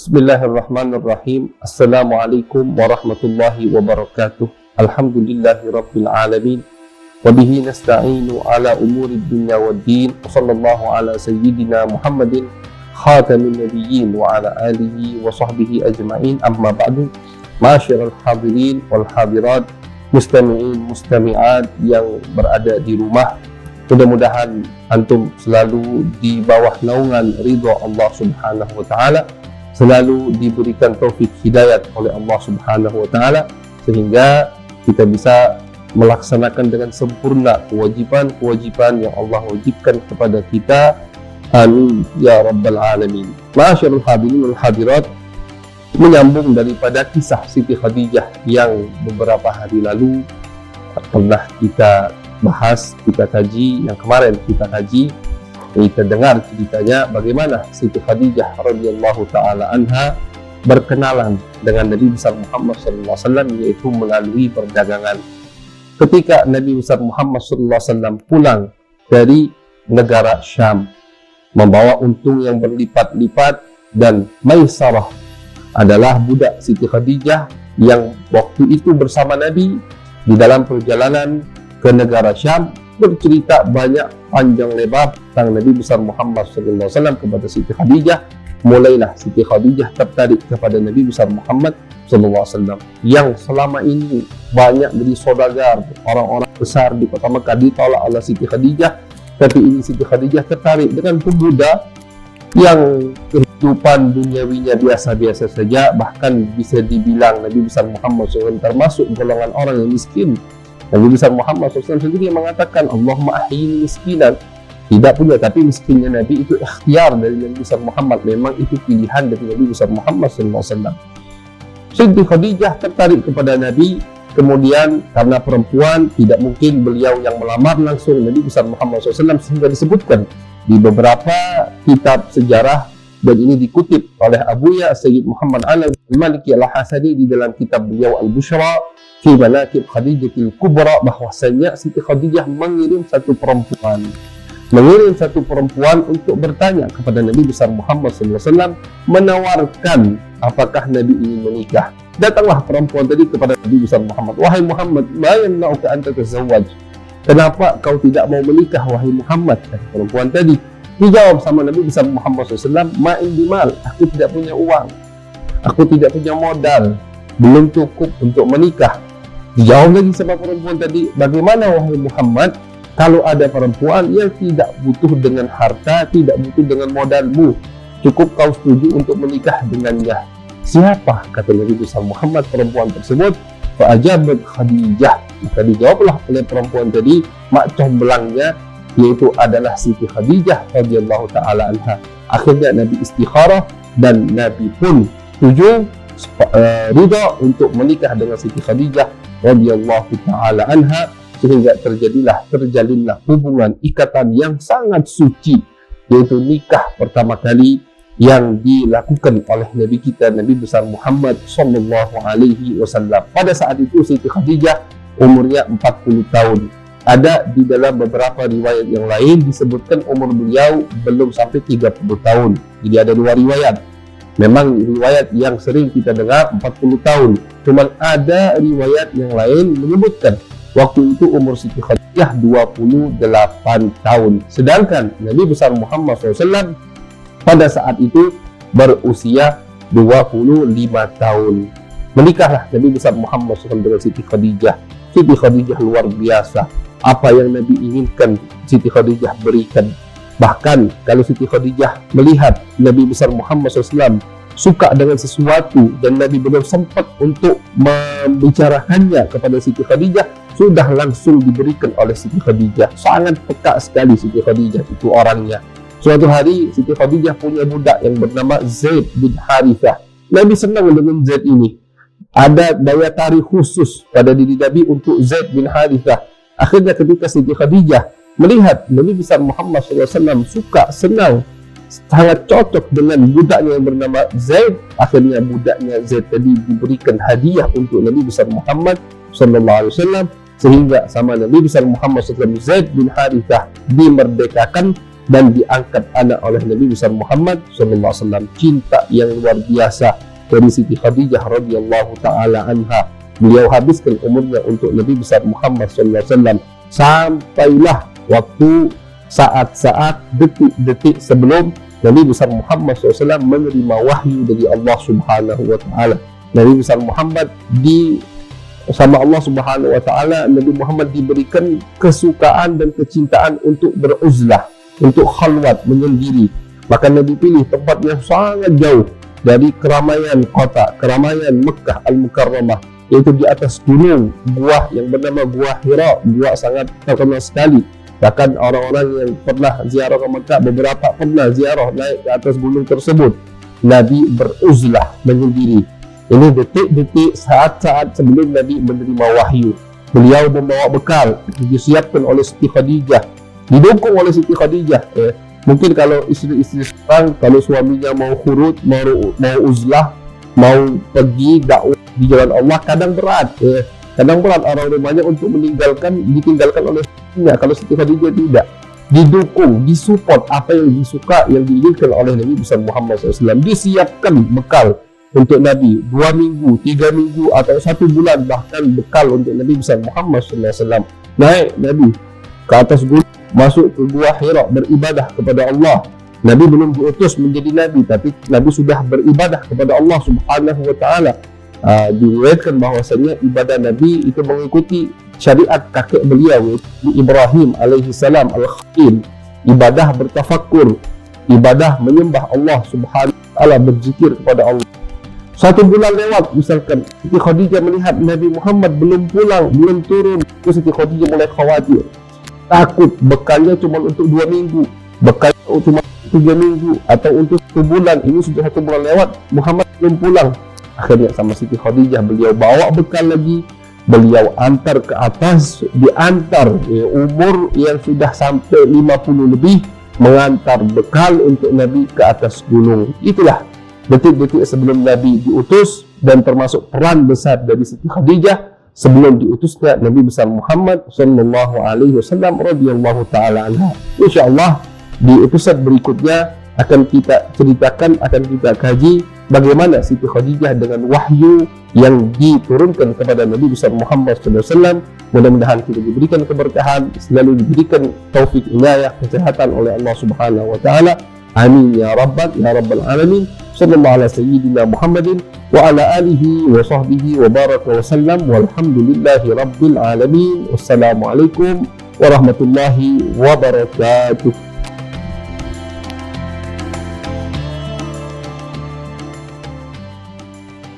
Bismillahirrahmanirrahim. Assalamualaikum warahmatullahi wabarakatuh. Alhamdulillahi rabbil alamin. Wabihi nasta'inu ala umuri dunya waddin. Sallallahu ala sayyidina Muhammadin khatamin nabiyyin wa ala alihi wa sahbihi ajma'in. Amma ba'du. Ma'asyiral hadirin wal hadirat, mustami'in mustami'at yang berada di rumah, mudah-mudahan antum selalu di bawah naungan ridha Allah Subhanahu wa taala, selalu diberikan taufik hidayat oleh Allah Subhanahu wa taala sehingga kita bisa melaksanakan dengan sempurna kewajiban-kewajiban yang Allah wajibkan kepada kita. Amin ya rabbal alamin. Ma'asyiral hadirin wal hadirat, menyambung daripada kisah Siti Khadijah yang beberapa hari lalu pernah kita bahas, kita kaji, yang kemarin kita kaji, kita dengar ceritanya bagaimana Siti Khadijah radhiyallahu taala anha berkenalan dengan Nabi besar Muhammad sallallahu alaihi wasallam, yaitu melalui perdagangan. Ketika Nabi besar Muhammad sallallahu alaihi wasallam pulang dari negara Syam membawa untung yang berlipat-lipat, dan Maisarah adalah budak Siti Khadijah yang waktu itu bersama Nabi di dalam perjalanan ke negara Syam, bercerita banyak panjang lebar tentang Nabi besar Muhammad SAW kepada Siti Khadijah. Mulailah Siti Khadijah tertarik kepada Nabi besar Muhammad SAW yang selama ini banyak dari saudagar, orang-orang besar di kota Mekah ditolak oleh Siti Khadijah. Tapi ini Siti Khadijah tertarik dengan pemuda yang kehidupan duniawinya biasa-biasa saja, bahkan bisa dibilang Nabi besar Muhammad SAW termasuk golongan orang yang miskin. Nabi besar Muhammad SAW sendiri mengatakan, Allahumma ahyini miskinan. Tidak punya, tapi miskinnya Nabi itu ikhtiar dari Nabi besar Muhammad. Memang itu pilihan dari Nabi besar Muhammad SAW. Siti Khadijah tertarik kepada Nabi. Kemudian karena perempuan, tidak mungkin beliau yang melamar langsung Nabi besar Muhammad SAW, sehingga disebutkan di beberapa kitab sejarah, dan ini dikutip oleh Abuya Sayyid Muhammad Al-Maliki Al-Hasani di dalam kitab beliau Al-Bushra fi Manaqib Khadijatil Kubra, bahwasanya Siti Khadijah mengirim satu perempuan untuk bertanya kepada Nabi besar Muhammad SAW, menawarkan apakah Nabi ingin menikah. Datanglah perempuan tadi kepada Nabi besar Muhammad, wahai Muhammad, ma yamna'uka an tatazawwaj, kenapa kau tidak mau menikah wahai Muhammad? Perempuan tadi dijawab sama Nabi besar Muhammad SAW, ma indi mal, aku tidak punya uang, aku tidak punya modal, belum cukup untuk menikah. Dijawab lagi sama perempuan tadi, bagaimana wahai Muhammad kalau ada perempuan yang tidak butuh dengan harta, tidak butuh dengan modalmu, cukup kau setuju untuk menikah dengannya? Siapa? Kata Nabi besar Muhammad perempuan tersebut. Fa'ajabat Khadijah, maka dijawablah oleh perempuan tadi, mak combelangnya, yaitu adalah Siti Khadijah radhiyallahu taala anha. Akhirnya Nabi istikharah dan Nabi pun setuju, ridha untuk menikah dengan Siti Khadijah radhiyallahu taala anha, sehingga terjalinlah hubungan ikatan yang sangat suci, yaitu nikah pertama kali yang dilakukan oleh Nabi kita, Nabi besar Muhammad sallallahu alaihi wasallam. Pada saat itu Siti Khadijah umurnya 40 tahun. Ada di dalam beberapa riwayat yang lain disebutkan umur beliau belum sampai 30 tahun. Jadi ada dua riwayat. Memang riwayat yang sering kita dengar 40 tahun. Cuman ada riwayat yang lain menyebutkan waktu itu umur Siti Khadijah 28 tahun. Sedangkan Nabi besar Muhammad SAW pada saat itu berusia 25 tahun. Menikahlah Nabi besar Muhammad SAW dengan Siti Khadijah. Siti Khadijah luar biasa. Apa yang Nabi inginkan, Siti Khadijah berikan. Bahkan kalau Siti Khadijah melihat Nabi besar Muhammad SAW suka dengan sesuatu dan Nabi belum sempat untuk membicarakannya kepada Siti Khadijah, sudah langsung diberikan oleh Siti Khadijah. Sangat peka sekali Siti Khadijah itu orangnya. Suatu hari Siti Khadijah punya budak yang bernama Zaid bin Harithah. Nabi senang dengan Zaid ini. Ada daya tarik khusus pada diri Nabi untuk Zaid bin Harithah. Akhirnya ketika Siti Khadijah melihat Nabi besar Muhammad SAW suka, senang, sangat cocok dengan budaknya yang bernama Zaid, akhirnya budaknya Zaid tadi diberikan hadiah untuk Nabi besar Muhammad SAW, sehingga sama Nabi besar Muhammad SAW Zaid bin Harithah dimerdekakan dan diangkat anak oleh Nabi besar Muhammad SAW. Cinta yang luar biasa dari Siti Khadijah radhiyallahu taala anha. Beliau habiskan umurnya untuk Nabi besar Muhammad SAW sampailah waktu saat-saat detik-detik sebelum Nabi besar Muhammad SAW menerima wahyu dari Allah Subhanahu wa taala. Nabi besar Muhammad sama Allah Subhanahu wa taala, Nabi Muhammad diberikan kesukaan dan kecintaan untuk beruzlah, untuk khalwat, menyendiri. Maka Nabi pilih tempat yang sangat jauh dari keramaian kota, keramaian Mekah Al-Mukarramah, yaitu di atas gunung, gua yang bernama Gua Hira, gua sangat terkenal sekali. Bahkan orang-orang yang pernah ziarah ke Mekah, beberapa pernah ziarah naik ke atas gunung tersebut. Nabi beruzlah, menyendiri. Ini detik-detik, saat-saat sebelum Nabi menerima wahyu. Beliau membawa bekal, disiapkan oleh Siti Khadijah, didukung oleh Siti Khadijah. Mungkin kalau istri-istri sekarang, kalau suaminya mau khurut, mau uzlah, mau pergi dakwah di jalan Allah, kadang berat. Kadang berat orang rumahnya untuk ditinggalkan oleh istrinya. Kalau Siti Khadijah tidak, didukung, disupport apa yang disuka, yang diinginkan oleh Nabi besar Muhammad SAW. Disiapkan bekal untuk Nabi 2 minggu, 3 minggu, atau 1 bulan, bahkan bekal untuk Nabi besar Muhammad SAW. Naik Nabi ke atas gunung, masuk ke Gua Hira, beribadah kepada Allah. Nabi belum diutus menjadi Nabi, tapi Nabi sudah beribadah kepada Allah Subhanahu wa taala. Diriwayatkan bahwasanya ibadah Nabi itu mengikuti syariat kakek beliau, Ibrahim alaihi salam al-Khalil. Ibadah bertafakkur, ibadah menyembah Allah Subhanahu wa taala, berzikir kepada Allah. 1 bulan lewat, misalkan Siti Khadijah melihat Nabi Muhammad belum pulang, belum turun. Siti Khadijah mulai khawatir, takut bekalnya cuma untuk 2 minggu, bekalnya cuma 3 minggu, atau untuk 1 bulan. Ini sudah 1 bulan lewat, Muhammad belum pulang. Akhirnya sama Siti Khadijah, beliau bawa bekal lagi, beliau antar ke atas, diantar umur yang sudah sampai 50 lebih, mengantar bekal untuk Nabi ke atas gunung. Itulah detik-detik sebelum Nabi diutus, dan termasuk peran besar dari Siti Khadijah sebelum diutusnya Nabi besar Muhammad sallallahu alaihi wasallam radhiyallahu taala anha. Insyaallah di episode berikutnya akan kita ceritakan, akan kita kaji bagaimana Siti Khadijah dengan wahyu yang diturunkan kepada Nabi besar Muhammad sallallahu alaihi wasallam. Mudah-mudahan kita diberikan keberkahan, selalu diberikan taufik inayah, kesehatan oleh Allah Subhanahu wa taala. Amin ya rabbal alamin. Sallallahu ala sayyidina Muhammadin wa ala alihi wa sahbihi wa baraka wa sallam, walhamdulillahi rabbil alamin. Wassalamualaikum warahmatullahi wabarakatuh.